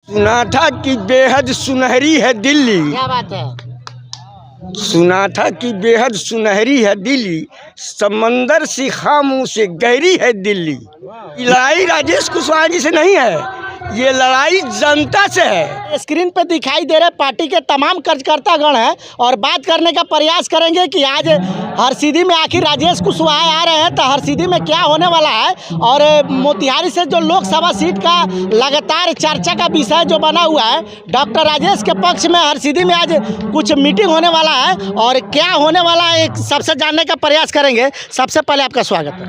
सुना था कि बेहद सुनहरी है दिल्ली। क्या बात है। सुना था कि बेहद सुनहरी है दिल्ली, समंदर से खामों से गहरी है दिल्ली। लड़ाई राजेश कुशवाहा जी से नहीं है, ये लड़ाई जनता से है। स्क्रीन पे दिखाई दे रहे पार्टी के तमाम कार्यकर्तागण हैं और बात करने का प्रयास करेंगे कि आज हरसिद्धि में आखिर राजेश कुशवाहा आ रहे हैं तो हरसिद्धि में क्या होने वाला है। और मोतिहारी से जो लोकसभा सीट का लगातार चर्चा का विषय जो बना हुआ है, डॉक्टर राजेश के पक्ष में हरसिद्धि में आज कुछ मीटिंग होने वाला है और क्या होने वाला है सबसे जानने का प्रयास करेंगे। सबसे पहले आपका स्वागत है।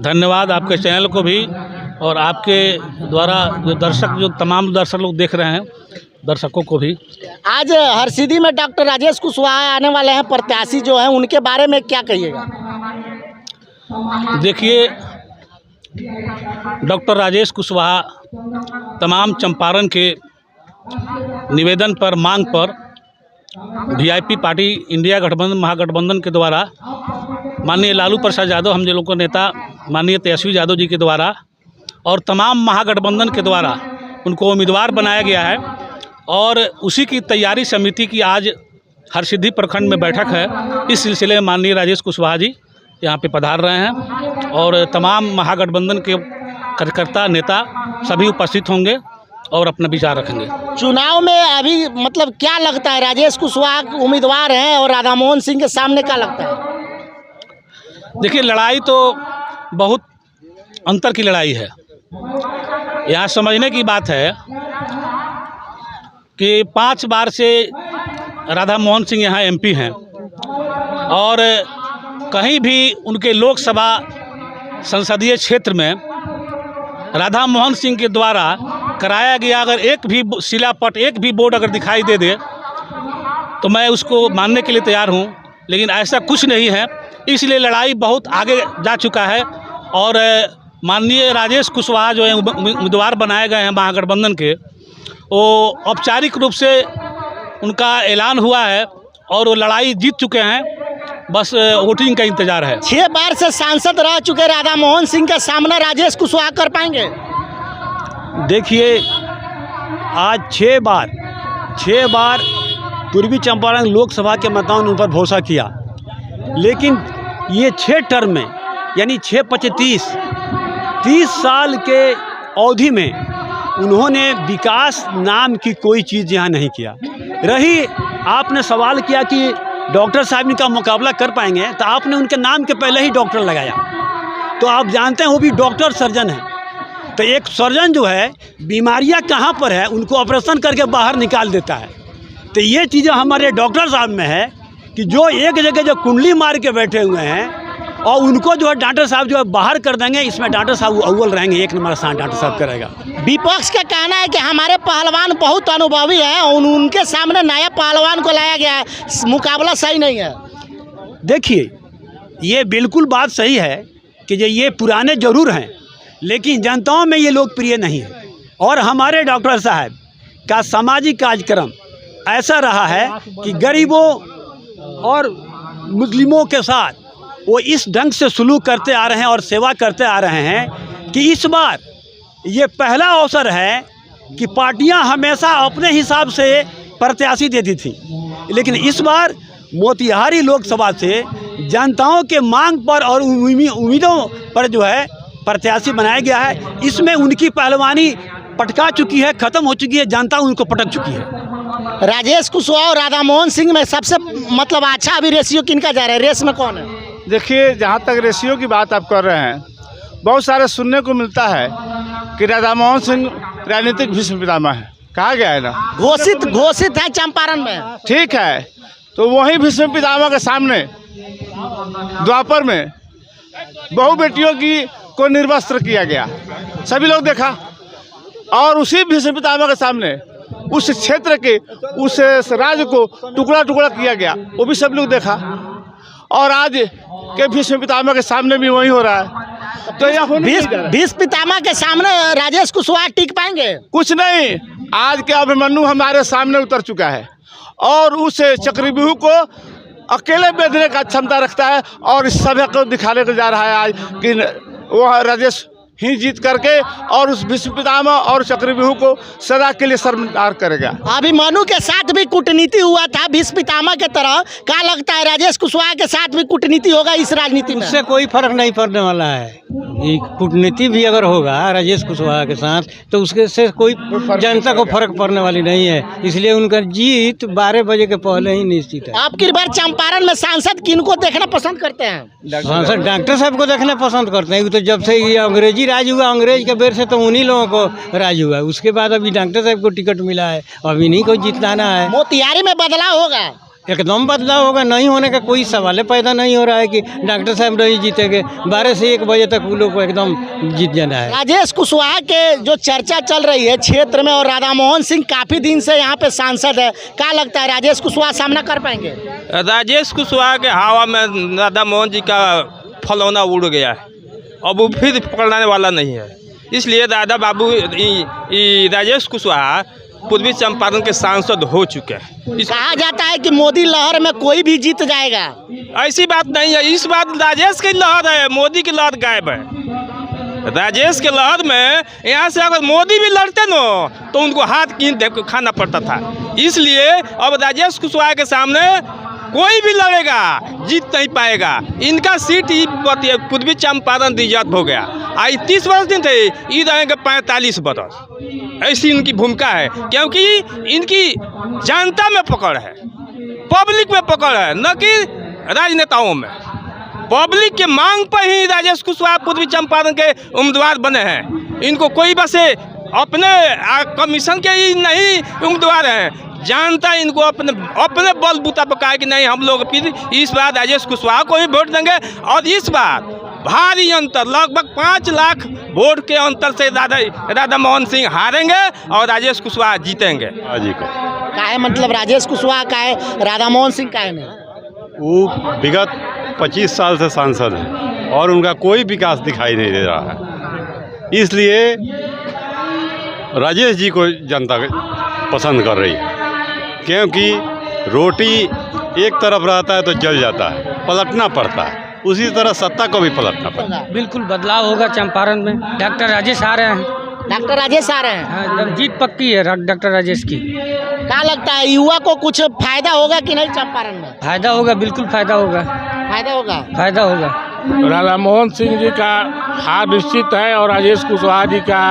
धन्यवाद आपके चैनल को भी और आपके द्वारा जो तमाम दर्शक लोग देख रहे हैं, दर्शकों को भी। आज हरसिद्धि में डॉक्टर राजेश कुशवाहा आने वाले हैं, प्रत्याशी जो हैं उनके बारे में क्या कहिएगा। देखिए, डॉक्टर राजेश कुशवाहा तमाम चंपारण के निवेदन पर, मांग पर वीआईपी पार्टी इंडिया गठबंधन महागठबंधन के द्वारा माननीय लालू प्रसाद यादव, हम लोगों के नेता माननीय तेजस्वी यादव जी के द्वारा और तमाम महागठबंधन के द्वारा उनको उम्मीदवार बनाया गया है। और उसी की तैयारी समिति की आज हरसिद्धि प्रखंड में बैठक है। इस सिलसिले में माननीय राजेश कुशवाहा जी यहाँ पे पधार रहे हैं और तमाम महागठबंधन के कार्यकर्ता नेता सभी उपस्थित होंगे और अपना विचार रखेंगे। चुनाव में अभी मतलब क्या लगता है, राजेश कुशवाहा उम्मीदवार हैं और राधा मोहन सिंह के सामने क्या लगता है। देखिए, लड़ाई तो बहुत अंतर की लड़ाई है। यहाँ समझने की बात है कि 5 बार से राधा मोहन सिंह यहाँ एमपी हैं और कहीं भी उनके लोकसभा संसदीय क्षेत्र में राधा मोहन सिंह के द्वारा कराया गया अगर एक भी शिलापट, एक भी बोर्ड अगर दिखाई दे दे तो मैं उसको मानने के लिए तैयार हूँ, लेकिन ऐसा कुछ नहीं है। इसलिए लड़ाई बहुत आगे जा चुका है और माननीय राजेश कुशवाहा जो है उम्मीदवार बनाए गए हैं महागठबंधन के, वो औपचारिक रूप से उनका ऐलान हुआ है और वो लड़ाई जीत चुके हैं। बस वोटिंग का इंतजार है। 6 बार से सांसद रह चुके राधा मोहन सिंह के सामने राजेश कुशवाहा कर पाएंगे। देखिए, आज 6 बार पूर्वी चंपारण लोकसभा के मतदान ने उन पर भरोसा किया, लेकिन ये 6 टर्म में यानी 6-25 30 साल के अवधि में उन्होंने विकास नाम की कोई चीज़ यहाँ नहीं किया। रही आपने सवाल किया कि डॉक्टर साहब इनका मुकाबला कर पाएंगे, तो आपने उनके नाम के पहले ही डॉक्टर लगाया, तो आप जानते हैं वो भी डॉक्टर सर्जन है। तो एक सर्जन जो है बीमारियां कहाँ पर है उनको ऑपरेशन करके बाहर निकाल देता है। तो ये चीज़ें हमारे डॉक्टर साहब में है कि जो एक जगह जो कुंडली मार के बैठे हुए हैं और उनको जो है डॉक्टर साहब जो है बाहर कर देंगे, इसमें डॉक्टर साहब अव्वल रहेंगे, 1 नंबर स्थान डॉक्टर साहब करेगा। विपक्ष का कहना है कि हमारे पहलवान बहुत अनुभवी हैं और उनके सामने नया पहलवान को लाया गया है, मुकाबला सही नहीं है। देखिए, ये बिल्कुल बात सही है कि ये पुराने जरूर हैं, लेकिन जनताओं में ये लोकप्रिय नहीं है। और हमारे डॉक्टर साहब का सामाजिक कार्यक्रम ऐसा रहा है कि गरीबों और मुस्लिमों के साथ वो इस ढंग से सलूक करते आ रहे हैं और सेवा करते आ रहे हैं कि इस बार ये पहला अवसर है कि पार्टियां हमेशा अपने हिसाब से प्रत्याशी देती थी, लेकिन इस बार मोतिहारी लोकसभा से जनताओं के मांग पर और उम्मीदों पर जो है प्रत्याशी बनाया गया है। इसमें उनकी पहलवानी पटका चुकी है, ख़त्म हो चुकी है, जनता उनको पटक चुकी है। राजेश कुशवाहा और राधा मोहन सिंह में सबसे मतलब अच्छा अभी रेशियो किनका जा रहा है, रेस में कौन है। देखिए, जहाँ तक रेशियो की बात आप कर रहे हैं, बहुत सारे सुनने को मिलता है कि राधा मोहन सिंह राजनीतिक भीष्म पितामह है, कहा गया है ना, घोषित है चंपारण में। ठीक है, तो वही भीष्म पितामह के सामने द्वापर में बहु बेटियों को निर्वस्त्र किया गया, सभी लोग देखा। और उसी भीष्म पितामह के सामने उस क्षेत्र के उस राज्य को टुकड़ा टुकड़ा किया गया, वो भी सब लोग देखा। और आज के भीष्म पितामह के सामने भी वही हो रहा है। तो यह भीष्म पितामह के सामने राजेश कुशवाहा टिक पाएंगे? कुछ नहीं, आज के अभिमन्यु हमारे सामने उतर चुका है और उस चक्रव्यूह को अकेले बेचने का क्षमता रखता है और इस सभी को दिखाने को जा रहा है आज कि वह राजेश ही जीत करके और उस भीष्म पितामह और चक्रव्यूह को सदा के लिए शर्मसार करेगा। अभिमन्यु के साथ भी कूटनीति हुआ था भीष्म पितामह के तरह। क्या लगता है राजेश कुशवाहा के साथ भी कूटनीति होगा इस राजनीति में? उससे कोई फर्क नहीं पड़ने वाला है। ये कूटनीति भी अगर होगा राजेश कुशवाहा के साथ तो उसके से कोई जनता को फर्क पड़ने वाली नहीं है। इसलिए उनका जीत 12 बजे के पहले ही निश्चित है। आपकी बार चंपारण में सांसद किनको देखना पसंद करते हैं? सांसद डॉक्टर साहब को देखना पसंद करते हैं। तो जब से ये अंग्रेजी राज हुआ, अंग्रेज के बेर से तो उन्हीं लोगों को राज हुआ। उसके बाद अभी डॉक्टर साहब को टिकट मिला है, अब इन्हीं को जिताना है। मोतिहारी में बदलाव होगा? एकदम बदलाव होगा। नहीं होने का कोई सवाल पैदा नहीं हो रहा है कि डॉक्टर साहब नहीं जीतेंगे। 12 से 1 बजे तक वो लोग को एकदम जीत जाना है। राजेश कुशवाहा के जो चर्चा चल रही है क्षेत्र में, और राधा मोहन सिंह काफ़ी दिन से यहाँ पे सांसद है, क्या लगता है राजेश कुशवाहा सामना कर पाएंगे? राजेश कुशवाहा के हवा में राधा मोहन जी का फलौना उड़ गया है, अब वो फिर पकड़ने वाला नहीं है। इसलिए राधा बाबू राजेश कुशवाहा पूर्वी चंपारण के सांसद हो चुके हैं। कहा जाता है कि मोदी लहर में कोई भी जीत जाएगा। ऐसी बात नहीं है। इस बात राजेश की लहर है, मोदी की लहर गायब है। राजेश के लहर में यहाँ से अगर मोदी भी लड़ते न तो उनको हाथ कीन दे खाना पड़ता था। इसलिए अब राजेश कुशवाहा के सामने कोई भी लड़ेगा जीत नहीं पाएगा। इनका सीट ही पूर्वी चंपारण रिजर्व हो गया। आज 30 वर्ष दिन थे, ये रहेंगे 45 वर्ष। ऐसी इनकी भूमिका है, क्योंकि इनकी जनता में पकड़ है, पब्लिक में पकड़ है, न कि राजनेताओं में। पब्लिक के मांग पर ही राजेश कुशवाहा पूर्वी चंपारण के उम्मीदवार बने हैं। इनको कोई बस अपने कमीशन के ही नहीं उम्मीदवार हैं। जनता इनको अपने बलबूता पर कहा कि नहीं, हम लोग फिर इस बार राजेश कुशवाहा को ही वोट देंगे। और इस बार भारी अंतर, लगभग 5 लाख वोट के अंतर से राधा मोहन सिंह हारेंगे और राजेश कुशवाहा जीतेंगे। जी को का है मतलब राजेश कुशवाहा का है, राधा मोहन सिंह का है नहीं? वो विगत 25 साल से सांसद हैं और उनका कोई विकास दिखाई नहीं दे रहा है। इसलिए राजेश जी को जनता पसंद कर रही है, क्योंकि रोटी एक तरफ रहता है तो जल जाता है, पलटना पड़ता है। उसी तरह सत्ता को भी पलटना पड़ता है। बिल्कुल बदलाव होगा चंपारण में। डॉक्टर राजेश आ रहे हैं। डॉक्टर राजेश आ रहे हैं? हाँ, एकदम जीत पक्की है डॉक्टर राजेश की। क्या लगता है युवा को कुछ फायदा होगा कि नहीं चंपारण में? फायदा होगा, बिल्कुल फायदा होगा। फायदा होगा? फायदा होगा। राधा मोहन सिंह जी का हार निश्चित है और राजेश कुशवाहा जी का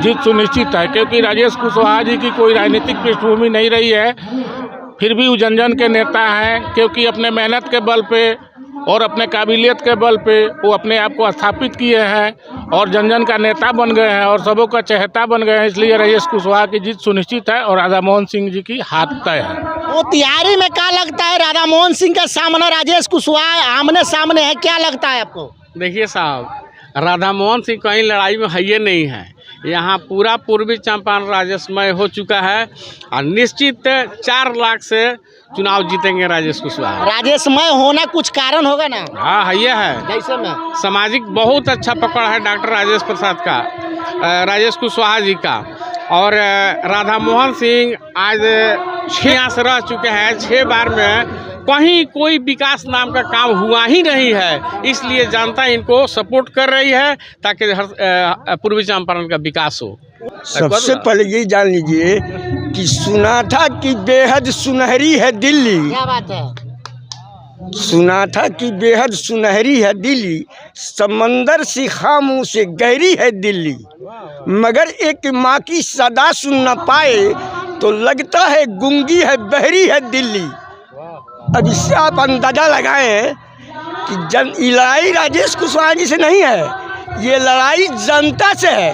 जीत सुनिश्चित है, क्योंकि राजेश कुशवाहा जी की कोई राजनीतिक पृष्ठभूमि नहीं रही है। फिर भी वो जन जन के नेता हैं, क्योंकि अपने मेहनत के बल पे और अपने काबिलियत के बल पे वो अपने आप को स्थापित किए हैं और जन जन का नेता बन गए हैं और सबों का चहेता बन गए हैं। इसलिए राजेश कुशवाहा की जीत सुनिश्चित है और राधा मोहन सिंह जी की हार तय है। मोतिहारी में क्या लगता है राधा मोहन सिंह के सामने राजेश कुशवाहा आमने सामने है, क्या लगता है आपको? देखिए साहब, राधा मोहन सिंह कहीं लड़ाई में है ये नहीं है। यहाँ पूरा पूर्वी चंपारण राजस्मय हो चुका है और निश्चित 4 लाख से चुनाव जीतेंगे राजेश कुशवाहा। राजस्मय होना कुछ कारण होगा ना? हाँ है, ये है। जैसे में सामाजिक बहुत अच्छा पकड़ है डॉक्टर राजेश प्रसाद का, राजेश कुशवाहा जी का। और राधा मोहन सिंह आज 6 से रह चुके हैं। 6 बार में कहीं कोई विकास नाम का काम हुआ ही नहीं है। इसलिए जनता इनको सपोर्ट कर रही है ताकि पूर्वी चंपारण का विकास हो। सबसे पहले ये जान लीजिए कि सुना था कि बेहद सुनहरी है दिल्ली। क्या बात है? सुना था कि बेहद सुनहरी है दिल्ली, समंदर से खामोश से गहरी है दिल्ली, मगर एक माँ की सदा सुन न पाए तो लगता है गूंगी है बहरी है दिल्ली। अब इससे आप अंदाज़ा लगाएं कि लड़ाई राजेश कुशवाहा जी से नहीं है, ये लड़ाई जनता से है।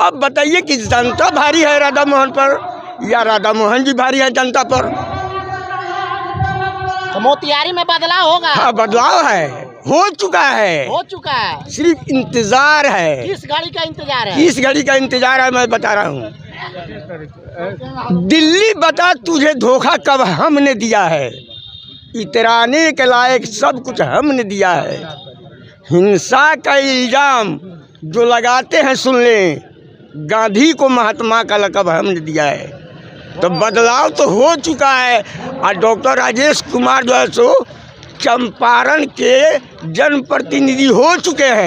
अब बताइए कि जनता भारी है राधा मोहन पर या राधा मोहन जी भारी है जनता पर? तो मोतिहारी में बदलाव होगा? हाँ, बदलाव है, हो चुका है, हो चुका है। सिर्फ इंतजार है। किस घड़ी का इंतजार है? किस घड़ी का इंतजार है मैं बता रहा हूँ। दिल्ली बता तुझे धोखा कब हमने दिया है, इतराने के लायक सब कुछ हमने दिया है। हिंसा का इल्जाम जो लगाते हैं सुन लें, गांधी को महात्मा का लक़ब हमने दिया है। तो बदलाव तो हो चुका है और डॉक्टर राजेश कुमार जो है सो चंपारण के जनप्रतिनिधि हो चुके हैं।